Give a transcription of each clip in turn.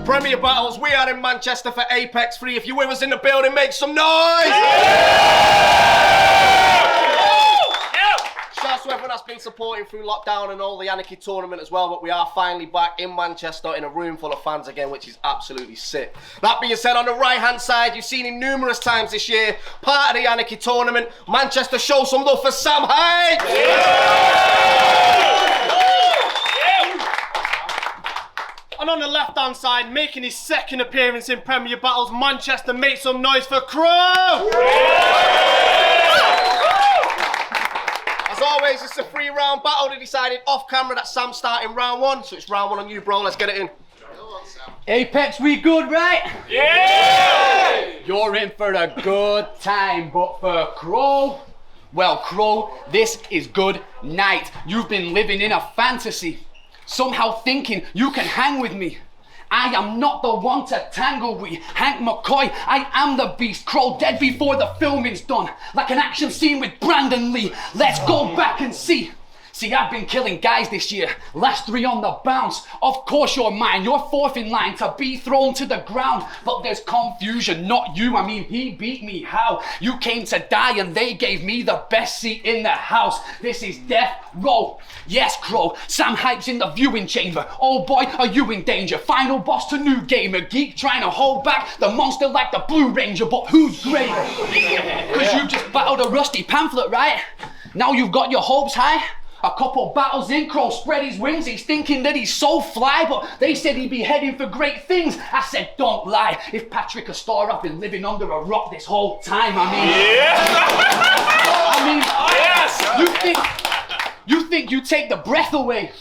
Premier Battles, we are in Manchester for Apex 3. If you're with us in the building, make some noise! Shouts to everyone that's been supporting through lockdown and all the Anarchy tournament as well, but we are finally back in Manchester in a room full of fans again, which is absolutely sick. That being said, on the right-hand side, you've seen him numerous times this year, part of the Anarchy tournament. Manchester, show some love for Sam Hyde! And on the left-hand side, making his second appearance in Premier Battles, Manchester, make some noise for Crow! As always, it's a 3-round battle. They decided off camera that Sam's starting round 1, so it's round 1 on you, bro. Let's get it in. Apex, we good, right? Yeah! You're in for a good time, but for Crow, well, Crow, this is good night. You've been living in a fantasy, somehow thinking you can hang with me. I am not the one to tangle with Hank McCoy. I am the beast. Crow dead before the filming's done. Like an action scene with Brandon Lee. Let's go back and see. See, I've been killing guys this year. Last 3 on the bounce. Of course you're mine. You're 4th in line to be thrown to the ground. But there's confusion, not you. I mean, he beat me. How? You came to die and they gave me the best seat in the house. This is death row. Yes, Crow. Sam Hype's in the viewing chamber. Oh boy, are you in danger? Final boss to new gamer. Geek trying to hold back the monster like the Blue Ranger. But who's greater? Because you just battled a rusty pamphlet, right? Now you've got your hopes high. A couple battles in, Crow spread his wings. He's thinking that he's so fly, but they said he'd be heading for great things. I said, don't lie. If Patrick Astor, I've been living under a rock this whole time. You think you take the breath away?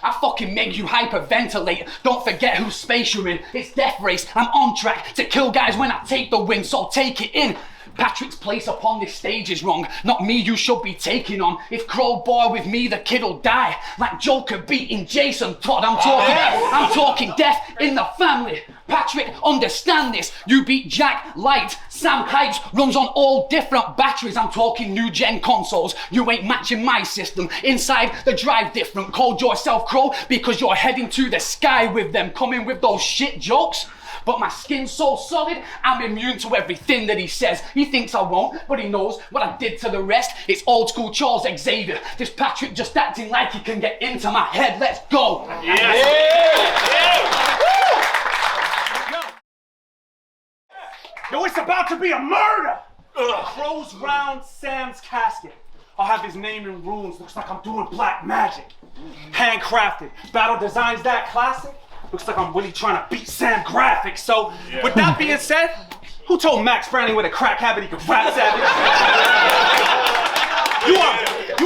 I fucking make you hyperventilate. Don't forget whose space you're in. It's death race. I'm on track to kill guys when I take the win, so take it in. Patrick's place upon this stage is wrong. Not me you should be taking on. If Crow boy with me, the kid'll die. Like Joker beating Jason Todd. I'm talking death in the family. Patrick, understand this. You beat Jack Light. Sam Hypes runs on all different batteries. I'm talking new gen consoles. You ain't matching my system. Inside the drive different. Called yourself Crow because you're heading to the sky with them. Coming with those shit jokes. But my skin's so solid, I'm immune to everything that he says. He thinks I won't, but he knows what I did to the rest. It's old school Charles Xavier. This Patrick just acting like he can get into my head. Let's go. Yo, it's about to be a murder! Crow's round Sam's casket. I'll have his name in runes. Looks like I'm doing black magic. Handcrafted. Battle designs that classic. Looks like I'm really trying to beat Sam graphics. So, with that being said, who told Max Browning with a crack habit he could rap savage? You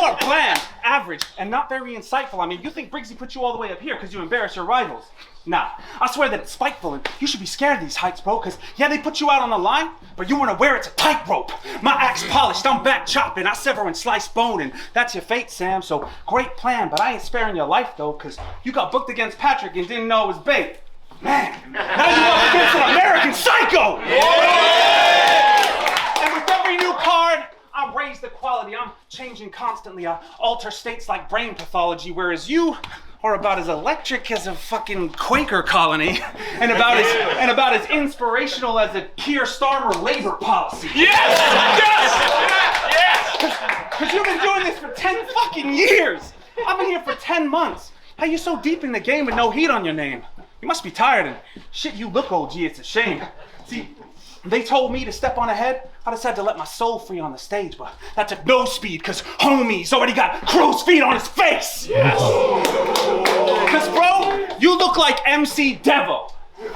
are bland, average, and not very insightful. I mean, you think Briggsy put you all the way up here because you embarrass your rivals. Nah, I swear that it's spiteful and you should be scared of these heights, bro, because yeah, they put you out on the line, but you weren't aware it's a tightrope. My axe polished, I'm back chopping, I sever and slice bone, and that's your fate, Sam, so great plan, but I ain't sparing your life, though, because you got booked against Patrick and didn't know it was bait. Man, now you up against an American psycho! And with every new card, I raise the quality. I'm changing constantly. I alter states like brain pathology, whereas you are about as electric as a fucking Quaker colony, and about as inspirational as a Keir Starmer labor policy. Yes! Because you've been doing this for 10 fucking years. I've been here for 10 months. How you so deep in the game with no heat on your name? You must be tired and shit, you look OG, it's a shame. See, they told me to step on ahead. I decided to let my soul free on the stage, but that took no speed, cause homie's already got crow's feet on his face. Yes. Cause bro, you look like MC Devo. He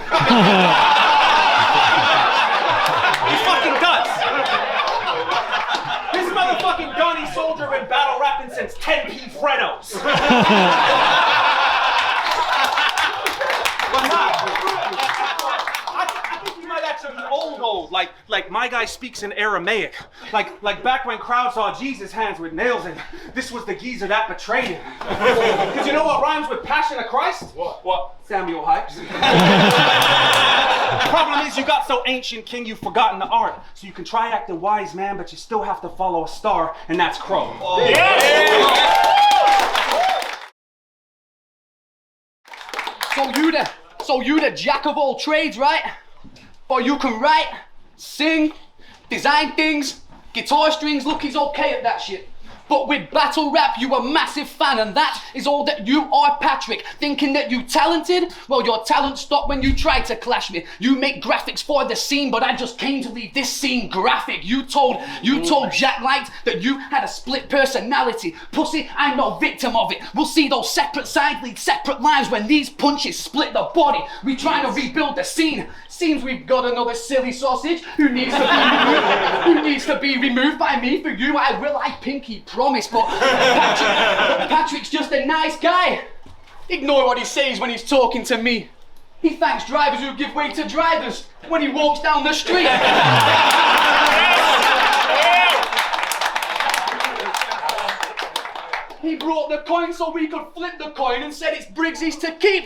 fucking does. This motherfucking gunny soldier been battle rapping since 10p Fredos. But nah, I think you might actually be old, like my guy speaks in Aramaic, like back when crowd saw Jesus' hands with nails in. This was the geezer that betrayed him. Cause you know what rhymes with Passion of Christ? What? Samuel Hypes. The problem is you got so ancient, king, you've forgotten the art. So you can try acting wise, man, but you still have to follow a star, and that's Crow. Oh. Yes. So you the jack of all trades, right? But you can write, sing, design things, guitar strings, look, he's okay at that shit. But with battle rap, you a massive fan, and that is all that you are, Patrick. Thinking that you talented? Well, your talent stopped when you tried to clash me. You make graphics for the scene, but I just came to leave this scene graphic. You told Jack Light that you had a split personality. Pussy, I'm no victim of it. We'll see those separate sides lead separate lives when these punches split the body. We trying to rebuild the scene. Seems we've got another silly sausage who needs to be removed by me. For you, I pinky promise, but Patrick's just a nice guy. Ignore what he says when he's talking to me. He thanks drivers who give way to drivers when he walks down the street. He brought the coin so we could flip the coin and said it's Briggsy's to keep.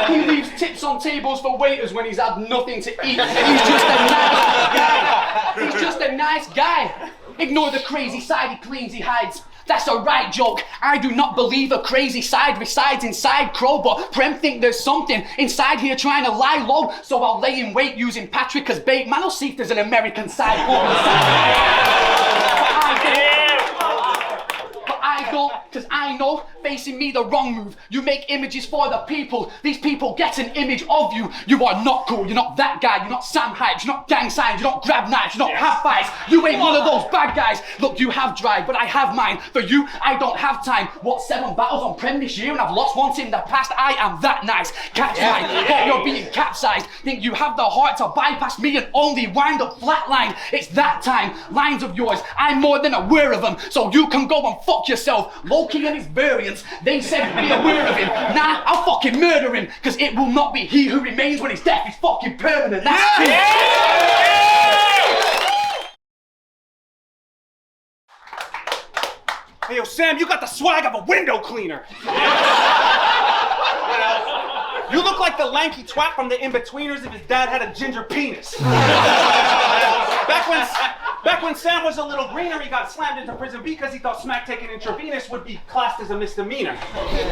He leaves tips on tables for waiters when he's had nothing to eat. He's just a nice guy. He's just a nice guy. Ignore the crazy side he cleans, he hides. That's a right joke. I do not believe a crazy side resides inside Crow, but Prem think there's something inside here trying to lie low, so I'll lay in wait using Patrick as bait. Man, I'll see if there's an American side on the side. I don't, cause I know facing me the wrong move. You make images for the people. These people get an image of you. You are not cool. You're not that guy. You're not Sam Hypes. You're not gang signs. You don't grab knives. You don't have fights. You ain't one of those bad guys. Look, you have drive, but I have mine. For you, I don't have time. What, 7 battles on Prem this year and I've lost once in the past? I am that nice. Catch mine. But you're being capsized. Think you have the heart to bypass me and only wind up flatline. It's that time. Lines of yours. I'm more than aware of them. So you can go and fuck yourself. Loki and his variants, they said be aware of him. Nah, I'll fucking murder him, cause it will not be he who remains when his death is fucking permanent. That's it. Hey, yo, Sam, you got the swag of a window cleaner. You look like the lanky twat from the In-Betweeners if his dad had a ginger penis. Back when Sam was a little greener, he got slammed into prison because he thought smack taking intravenous would be classed as a misdemeanor.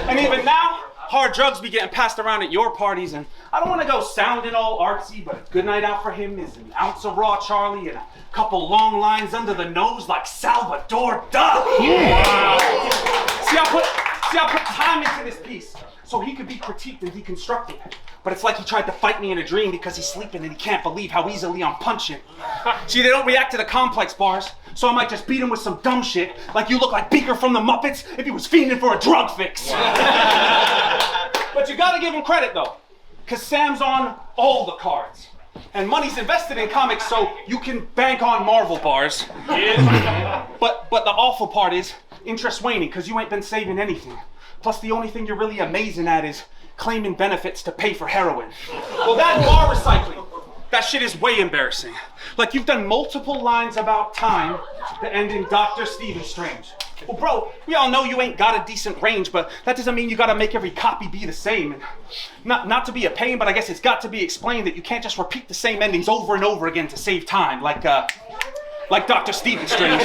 And even now, hard drugs be getting passed around at your parties, and I don't want to go sounding all artsy, but a good night out for him is an ounce of raw Charlie and a couple long lines under the nose like Salvador Dali. Wow. See, I put time into this piece so he could be critiqued and deconstructed. But it's like he tried to fight me in a dream because he's sleeping and he can't believe how easily I'm punching. See, they don't react to the complex bars, so I might just beat him with some dumb shit, like you look like Beaker from the Muppets if he was fiending for a drug fix. But you gotta give him credit though, cause Sam's on all the cards. And money's invested in comics so you can bank on Marvel bars. But the awful part is, interest waning cause you ain't been saving anything. Plus the only thing you're really amazing at is claiming benefits to pay for heroin. Well, that bar recycling, that shit is way embarrassing. Like you've done multiple lines about time that end in Dr. Stephen Strange. Well, bro, we all know you ain't got a decent range, but that doesn't mean you gotta make every copy be the same. And not to be a pain, but I guess it's got to be explained that you can't just repeat the same endings over and over again to save time, like Dr. Stephen Strange.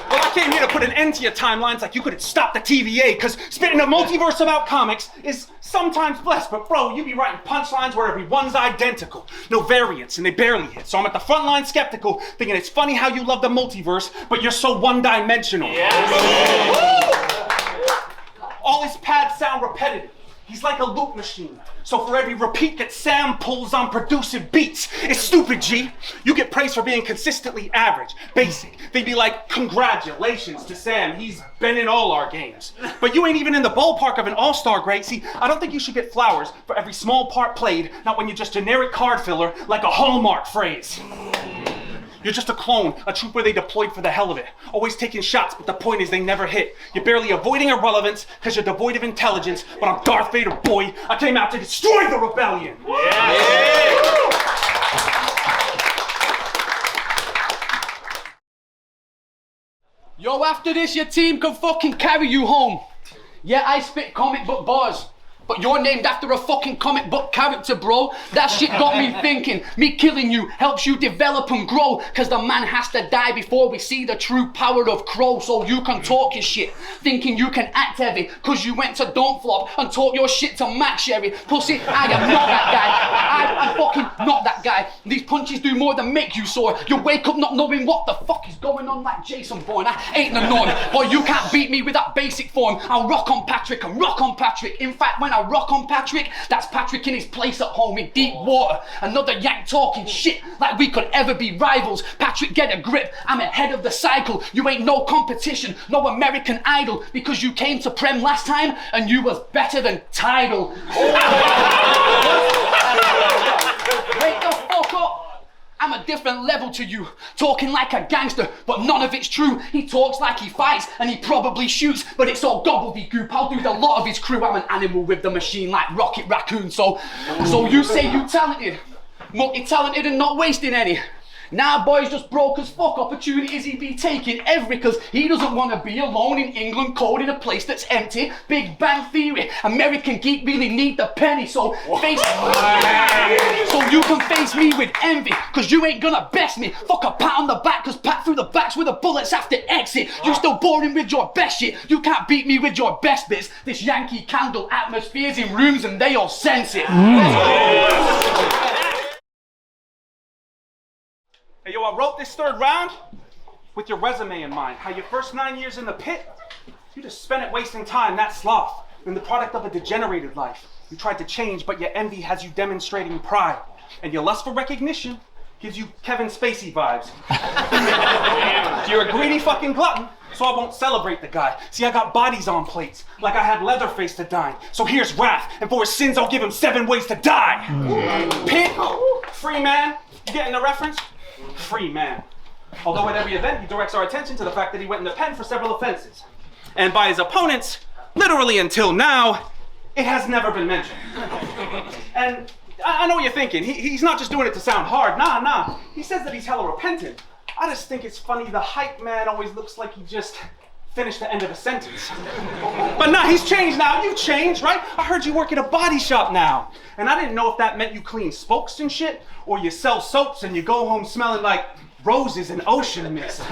Well, I came here to put an end to your timelines like you couldn't stop the TVA, because spitting a multiverse about comics is sometimes blessed, but bro, you be writing punchlines where every one's identical. No variants, and they barely hit. So I'm at the front line skeptical, thinking it's funny how you love the multiverse, but you're so one-dimensional. Yes. All his pads sound repetitive. He's like a loop machine. So for every repeat that Sam pulls on producing beats, it's stupid, G. You get praised for being consistently average, basic. They'd be like, congratulations to Sam, he's been in all our games. But you ain't even in the ballpark of an all-star great. See, I don't think you should get flowers for every small part played, not when you're just generic card filler like a Hallmark phrase. You're just a clone, a trooper they deployed for the hell of it. Always taking shots, but the point is they never hit. You're barely avoiding irrelevance because you're devoid of intelligence, but I'm Darth Vader, boy. I came out to destroy the rebellion. Yeah. Yo, after this, your team can fucking carry you home. Yeah, I spit comic book bars, But you're named after a fucking comic book character, bro. That shit got me thinking. Me killing you helps you develop and grow. Cause the man has to die before we see the true power of Crow. So you can talk your shit, thinking you can act heavy. Cause you went to Don't Flop and talk your shit to Matt Sherry. Pussy, I am not that guy. I'm fucking not that guy. These punches do more than make you sore. You wake up not knowing what the fuck is going on like Jason Bourne. I ain't the norm. Or you can't beat me with that basic form. I'll rock on Patrick and rock on Patrick. In fact, when I rock on Patrick, that's Patrick in his place at home in deep water. Another yank talking shit like we could ever be rivals. Patrick, get a grip. I'm ahead of the cycle. You ain't no competition, no American Idol, because you came to Prem last time and you was better than Tidal. Wake the fuck up. I'm a different level to you, talking like a gangster, but none of it's true. He talks like he fights, and he probably shoots, but it's all gobbledygook. I'll do the lot of his crew. I'm an animal with the machine like Rocket Raccoon. So you say you talented, multi-talented and not wasting any. Nah, boy's just broke as fuck. Opportunities he be taking every, cause he doesn't want to be alone in England, cold in a place that's empty. Big Bang Theory, American geek really need the penny. So you can face me with envy, cause you ain't gonna best me. Fuck a pat on the back, cause pat through the backs where the bullets have to exit. You still boring with your best shit. You can't beat me with your best bits. This Yankee Candle atmospheres in rooms and they all sense it. Hey, yo, I wrote this third round with your resume in mind. How your first 9 years in the pit, you just spent it wasting time, that sloth, and the product of a degenerated life. You tried to change, but your envy has you demonstrating pride. And your lust for recognition gives you Kevin Spacey vibes. You're a greedy fucking glutton, so I won't celebrate the guy. See, I got bodies on plates, like I had Leatherface to dine. So here's wrath, and for his sins I'll give him 7 ways to die. Pit, free man, you getting the reference? Free man. Although at every event he directs our attention to the fact that he went in the pen for several offenses. And by his opponents, literally until now, it has never been mentioned. And I know what you're thinking. He's not just doing it to sound hard. Nah. He says that he's hella repentant. I just think it's funny the hype man always looks like he just finished the end of a sentence. But nah, he's changed now. You've changed, right? I heard you work at a body shop now. And I didn't know if that meant you clean spokes and shit, or you sell soaps and you go home smelling like roses and ocean mist.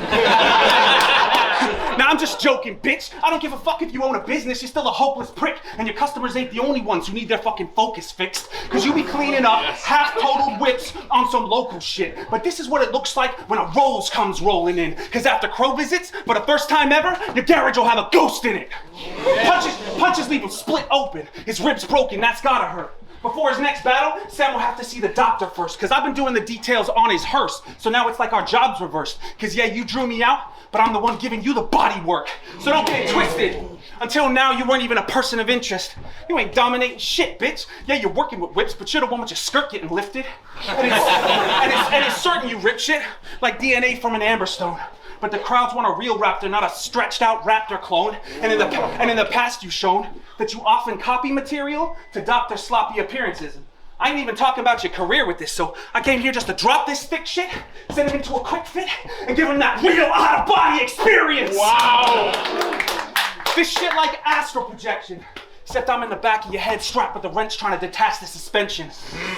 Now I'm just joking, bitch. I don't give a fuck if you own a business. You're still a hopeless prick, and your customers ain't the only ones who need their fucking focus fixed. Cause you be cleaning up half-totaled whips on some local shit. But this is what it looks like when a Rose comes rolling in. Cause after Crow visits, for the first time ever, your garage will have a ghost in it. Punches leave him split open. His ribs broken, that's gotta hurt. Before his next battle, Sam will have to see the doctor first, cause I've been doing the details on his hearse. So now it's like our jobs reversed. Cause yeah, you drew me out, but I'm the one giving you the body work. So don't get it twisted. Until now, you weren't even a person of interest. You ain't dominating shit, bitch. Yeah, you're working with whips, but you're the one with your skirt getting lifted. And it's certain you rip shit, like DNA from an amberstone. But the crowds want a real raptor, not a stretched out raptor clone. And in the past you've shown that you often copy material to doctor sloppy appearances. I ain't even talking about your career with this, so I came here just to drop this thick shit, send him into a quick fit, and give him that real out-of-body experience! Wow! This shit like astral projection. Except I'm in the back of your head strapped with the wrench trying to detach the suspension.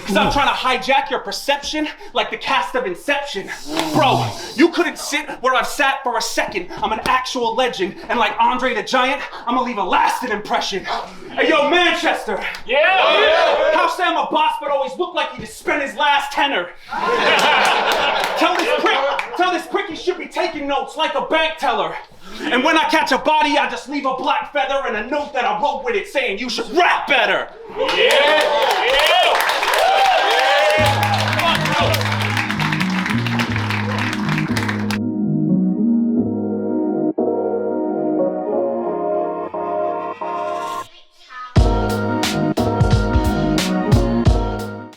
Cause I'm trying to hijack your perception like the cast of Inception. Bro, you couldn't sit where I've sat for a second. I'm an actual legend, and like Andre the Giant, I'm gonna leave a lasting impression. Hey yo, Manchester! Yeah! How Sam a boss but always look like he just spent his last tenner? Tell this prick he should be taking notes like a bank teller. And when I catch a body, I just leave a black feather and a note that I wrote with it saying you should rap better. Yeah!